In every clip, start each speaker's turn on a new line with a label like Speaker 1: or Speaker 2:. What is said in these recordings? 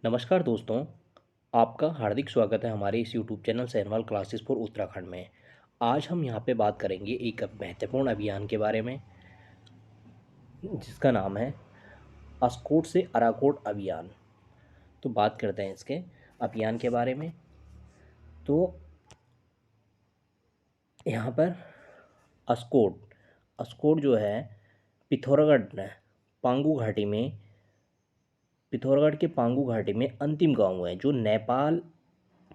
Speaker 1: नमस्कार दोस्तों, आपका हार्दिक स्वागत है हमारे इस YouTube channel Sainwal classes for Uttarakhand में। आज हम यहाँ पे बात करेंगे एक महत्वपूर्ण अभियान के बारे में जिसका नाम है अस्कोट से अराकोट अभियान। तो बात करते हैं इसके अभियान के बारे में। तो यहाँ पर अस्कोट अस्कोट जो है पिथौरागढ़ पांगू घाटी में पिथौरागढ़ के पांगू घाटी में अंतिम गांव है जो नेपाल,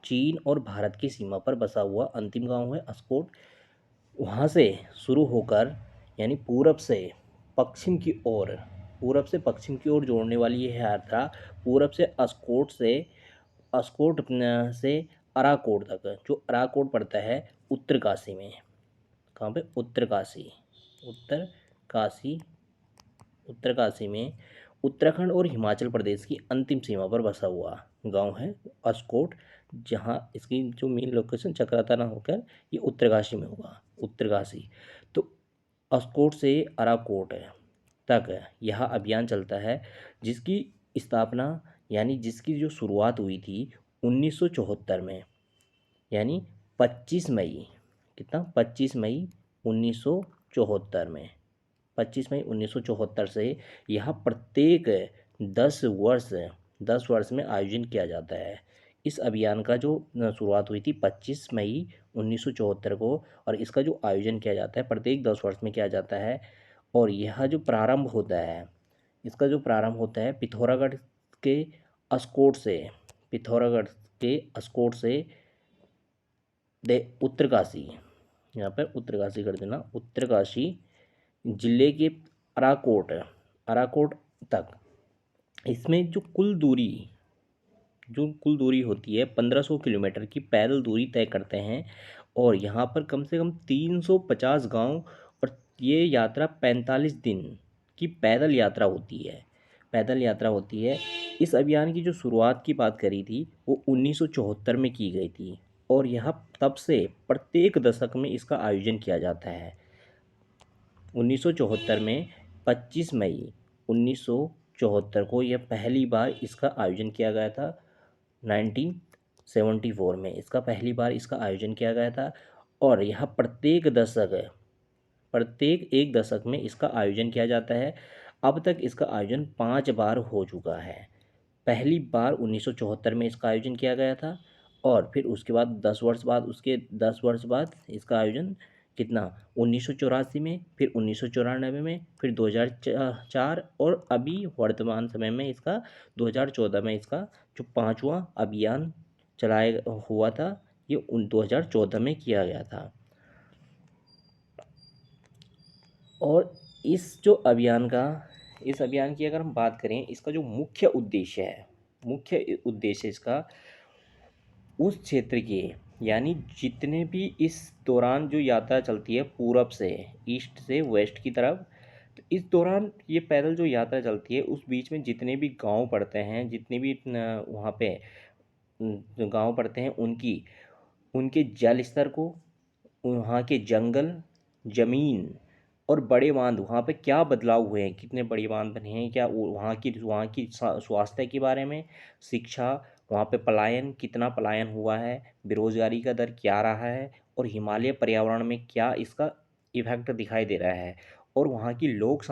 Speaker 1: चीन और भारत की सीमा पर बसा हुआ अंतिम गांव है अस्कोट। वहाँ से शुरू होकर यानी पूरब से पश्चिम की ओर जोड़ने वाली यह यात्रा पूरब से अस्कोट से अराकोट तक, जो अराकोट पड़ता है उत्तरकाशी में। कहाँ पे? उत्तरकाशी उत्तरकाशी में उत्तराखंड और हिमाचल प्रदेश की अंतिम सीमा पर बसा हुआ गांव है अस्कोट। जहां इसकी जो मेन लोकेशन चक्राता होकर ये उत्तरकाशी में होगा, उत्तरकाशी। तो अस्कोट से अराकोट तक यह अभियान चलता है, जिसकी स्थापना यानी जिसकी जो शुरुआत हुई थी 1974 में, यानी 25 मई, कितना 25 मई 1974 में, 25 मई 1974 से यह प्रत्येक 10 वर्ष 10 वर्ष में आयोजन किया जाता है। इस अभियान का जो शुरुआत हुई थी 25 मई 1974 को, और इसका जो आयोजन किया जाता है प्रत्येक 10 वर्ष में किया जाता है। और यह जो प्रारंभ होता है, इसका जो प्रारंभ होता है के अस्कोट से पिथौरागढ़ के अस्कोट से उत्तरकाशी, यहाँ पर उत्तरकाशी कर देना, उत्तरकाशी जिले के अराकोट तक। इसमें जो कुल दूरी होती है 1500 किलोमीटर की पैदल दूरी तय करते हैं। और यहाँ पर कम से कम 350 गांव, और ये यात्रा 45 दिन की पैदल यात्रा होती है। इस अभियान की जो शुरुआत की बात करी थी वो 1974 में की गई थी, और यह तब से प्रत्येक दशक में इसका आयोजन किया जाता है। 1974 में 25 मई 1974 को यह पहली बार इसका आयोजन किया गया था। 1974 में इसका पहली बार इसका आयोजन किया गया था, और यह प्रत्येक एक दशक में इसका आयोजन किया जाता है। अब तक इसका आयोजन 5 बार हो चुका है। पहली बार 1974 में इसका आयोजन किया गया था, और फिर उसके बाद 10 वर्ष बाद इसका आयोजन कितना 1984 में, फिर 1994 में, फिर 2004, और अभी वर्तमान समय में इसका 2014 में इसका जो 5वां अभियान चलाया हुआ था ये 2014 में किया गया था। और इस अभियान की अगर हम बात करें, इसका जो मुख्य उद्देश्य इसका उस क्षेत्र के, यानी जितने भी इस दौरान जो यात्रा चलती है पूरब से ईस्ट से वेस्ट की तरफ, तो इस दौरान ये पैदल जो यात्रा चलती है उस बीच में जितने भी गांव पड़ते हैं, जितने भी वहाँ पे गांव पड़ते हैं, उनके जल स्तर को, वहाँ के जंगल, ज़मीन और बड़े बांध, वहाँ पे क्या बदलाव हुए हैं, कितने बड़े बांध बने हैं, क्या वहाँ की स्वास्थ्य के बारे में, शिक्षा, वहाँ पे कितना पलायन हुआ है, बेरोजगारी का दर क्या रहा है, और हिमालय पर्यावरण में क्या इसका इफेक्ट दिखाई दे रहा है, और वहाँ की लोक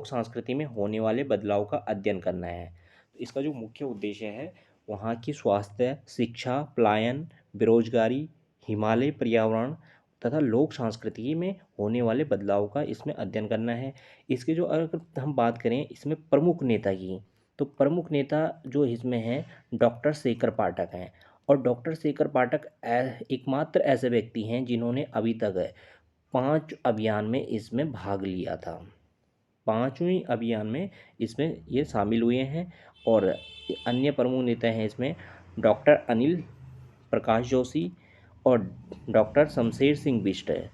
Speaker 1: संस्कृति में होने वाले बदलाव का अध्ययन करना है। तो इसका जो मुख्य उद्देश्य है वहाँ की स्वास्थ्य, शिक्षा, पलायन, बेरोजगारी, हिमालय पर्यावरण तथा लोक संस्कृति में होने वाले बदलाव का इसमें अध्ययन करना है। इसके जो अगर हम बात करें इसमें प्रमुख नेता की, तो प्रमुख नेता जो इसमें हैं डॉक्टर शेखर पाठक हैं। और डॉक्टर शेखर पाठक एकमात्र ऐसे व्यक्ति हैं जिन्होंने अभी तक 5 अभियान में इसमें भाग लिया था। 5वें अभियान में इसमें ये शामिल हुए हैं। और अन्य प्रमुख नेता हैं इसमें डॉक्टर अनिल प्रकाश जोशी और डॉक्टर शमशेर सिंह बिष्ट है,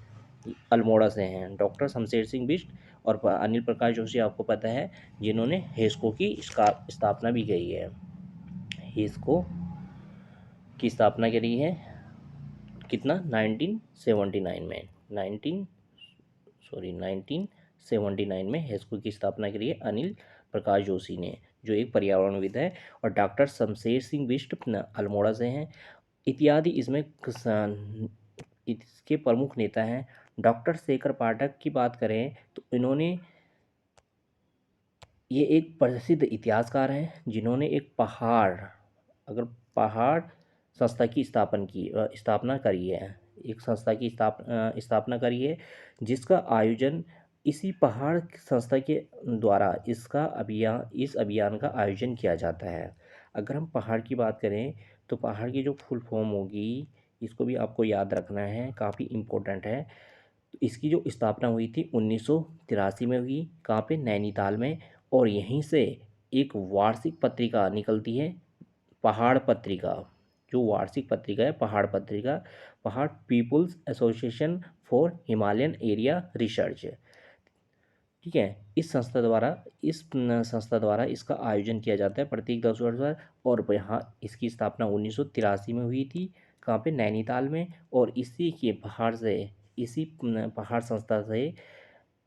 Speaker 1: अल्मोड़ा से हैं डॉक्टर शमशेर सिंह बिष्ट और अनिल प्रकाश जोशी, आपको पता है, जिन्होंने हेस्को की स्थापना भी करी है। हेस्को की स्थापना करी है कितना 1979 में 1979 में हेस्को की स्थापना करी है अनिल प्रकाश जोशी ने, जो एक पर्यावरणविद है, और डॉक्टर शमशेर सिंह बिष्ट अल्मोड़ा से हैं इत्यादि। इसमें इसके प्रमुख नेता हैं। डॉक्टर शेखर पाठक की बात करें तो इन्होंने, ये एक प्रसिद्ध इतिहासकार हैं जिन्होंने एक पहाड़ संस्था की स्थापना करी है। एक संस्था की स्थापना करी है जिसका आयोजन इसी पहाड़ संस्था के द्वारा इस अभियान का आयोजन किया जाता है। अगर हम पहाड़ की बात करें तो पहाड़ की जो फुल फॉर्म होगी, इसको भी आपको याद रखना है, काफ़ी इम्पोर्टेंट है। तो इसकी जो स्थापना हुई थी 1983 में हुई, कहाँ पे, नैनीताल में। और यहीं से एक वार्षिक पत्रिका निकलती है, पहाड़ पत्रिका। जो वार्षिक पत्रिका है पहाड़ पत्रिका, Pahar people's association for Himalayan area research, ठीक है। इस संस्था द्वारा इसका आयोजन किया जाता है प्रत्येक 10 वर्ष बाद। और यहाँ इसकी स्थापना 1983 में हुई थी, कहाँ पे, नैनीताल में। और इसी पहाड़ संस्था से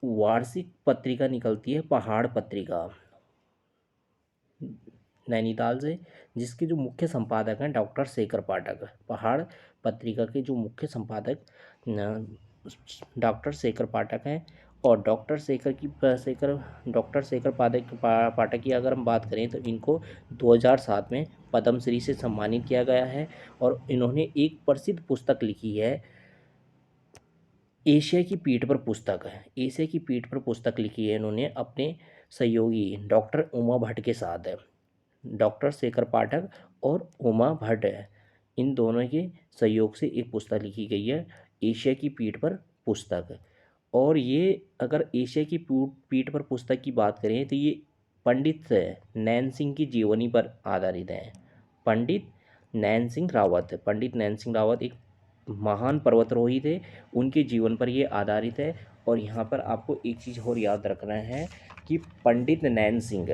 Speaker 1: वार्षिक पत्रिका निकलती है, पहाड़ पत्रिका, नैनीताल से, जिसके जो मुख्य संपादक हैं डॉक्टर शेखर पाठक। पहाड़ पत्रिका के जो मुख्य संपादक डॉक्टर शेखर पाठक हैं। और डॉक्टर शेखर पाठक की अगर हम बात करें तो इनको 2007 में पद्मश्री से सम्मानित किया गया है। और इन्होंने एक प्रसिद्ध पुस्तक लिखी है, एशिया की पीठ पर पुस्तक है। एशिया की पीठ पर पुस्तक लिखी है इन्होंने अपने सहयोगी डॉक्टर उमा भट्ट के साथ है। डॉक्टर शेखर पाठक और उमा भट्ट है, इन दोनों के सहयोग से एक पुस्तक लिखी गई है, एशिया की पीठ पर पुस्तक। और ये अगर एशिया की पीठ पर पुस्तक की बात करें तो ये पंडित नैन सिंह की जीवनी पर आधारित है। पंडित नैन सिंह रावत एक महान पर्वतारोही थे, उनके जीवन पर ये आधारित है। और यहाँ पर आपको एक चीज़ और याद रखना है कि नैन सिंह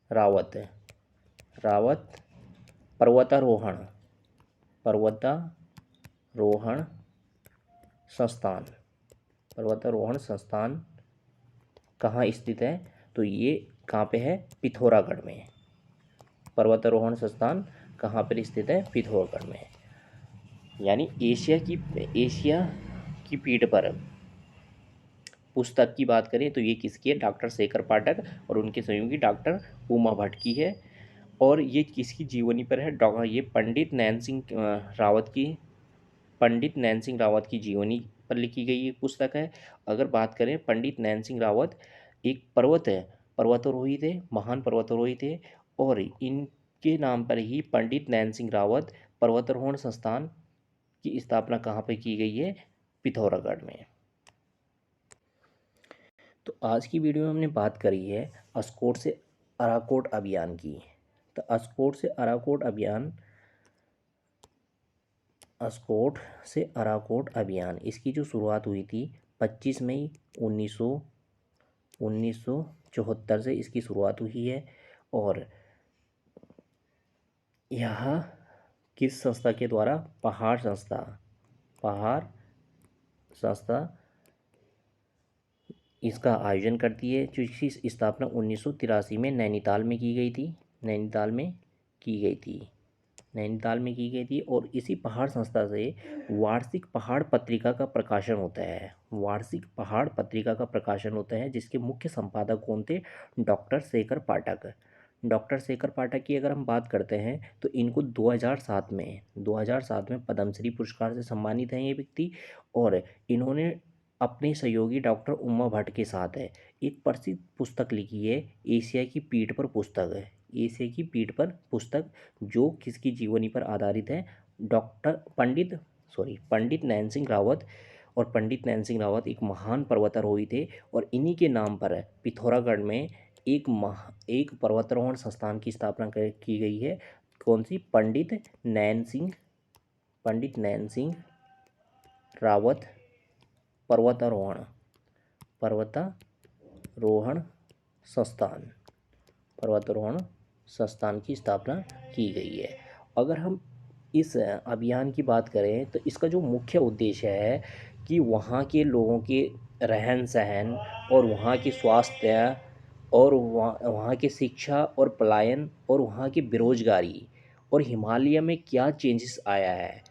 Speaker 1: रावत पर्वतारोहण संस्थान कहाँ स्थित है, तो ये कहाँ पे है, पिथौरागढ़ में। पर्वतारोहण संस्थान कहाँ पर स्थित है, पिथौरागढ़ में। यानी एशिया की पीठ पर पुस्तक की बात करें तो ये किसकी है, डॉक्टर शेखर पाठक और उनके सहयोगी डॉक्टर उमा भट्ट की है। और ये किसकी जीवनी पर है, ये पंडित नैन सिंह रावत की जीवनी पर लिखी गई एक पुस्तक है। अगर बात करें, पंडित नैन सिंह रावत एक पर्वतारोही थे, महान पर्वतारोही थे। और इनके नाम पर ही पंडित नैन सिंह रावत पर्वतारोहण संस्थान की स्थापना कहाँ पर की गई है, पिथौरागढ़ में। तो आज की वीडियो में हमने बात करी है अस्कोट से अराकोट अभियान की। तो अस्कोट से अराकोट अभियान इसकी जो शुरुआत हुई थी 25 मई 1974 से इसकी शुरुआत हुई है। और यह किस संस्था के द्वारा, पहाड़ संस्था इसका आयोजन करती है, जो इसकी स्थापना 1983 में नैनीताल में की गई थी। और इसी पहाड़ संस्था से वार्षिक पहाड़ पत्रिका का प्रकाशन होता है, जिसके मुख्य संपादक कौन थे, डॉक्टर शेखर पाठक की अगर हम बात करते हैं तो इनको 2007 में पद्मश्री पुरस्कार से सम्मानित हैं ये व्यक्ति। और इन्होंने अपने सहयोगी डॉक्टर उमा भट्ट के साथ है एक प्रसिद्ध पुस्तक लिखी है, एशिया की पीठ पर पुस्तक, जो किसकी जीवनी पर आधारित है, पंडित नैन सिंह रावत। और पंडित नैन सिंह रावत एक महान पर्वतारोही थे, और इन्हीं के नाम पर पिथौरागढ़ में एक पर्वतारोहण संस्थान की स्थापना की गई है। कौन सी, पंडित नैन सिंह रावत पर्वतारोहण संस्थान की स्थापना की गई है। अगर हम इस अभियान की बात करें तो इसका जो मुख्य उद्देश्य है कि वहाँ के लोगों के रहन सहन और वहाँ की स्वास्थ्य और वहाँ वहाँ की शिक्षा और पलायन और वहाँ की बेरोजगारी और हिमालय में क्या चेंजेस आया है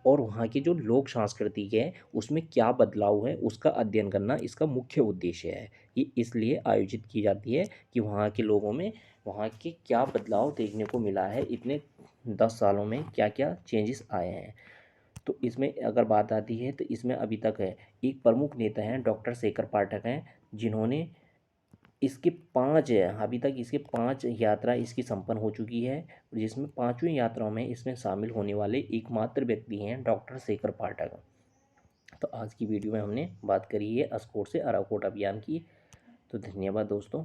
Speaker 1: और वहाँ की जो लोक संस्कृति है उसमें क्या बदलाव है उसका अध्ययन करना इसका मुख्य उद्देश्य है। ये इसलिए आयोजित की जाती है कि वहाँ के लोगों में वहाँ के क्या बदलाव देखने को मिला है, इतने 10 सालों में क्या क्या चेंजेस आए हैं। तो इसमें अगर बात आती है तो इसमें अभी तक है एक प्रमुख नेता हैं डॉक्टर शेखर पाठक हैं, जिन्होंने इसके 5 है अभी तक इसके 5 यात्रा इसकी संपन्न हो चुकी है, जिसमें 5वीं यात्राओं में इसमें शामिल होने वाले एकमात्र व्यक्ति हैं डॉक्टर शेखर पाठक। तो आज की वीडियो में हमने बात करी है अस्कोट से अराकोट अभियान की। तो धन्यवाद दोस्तों।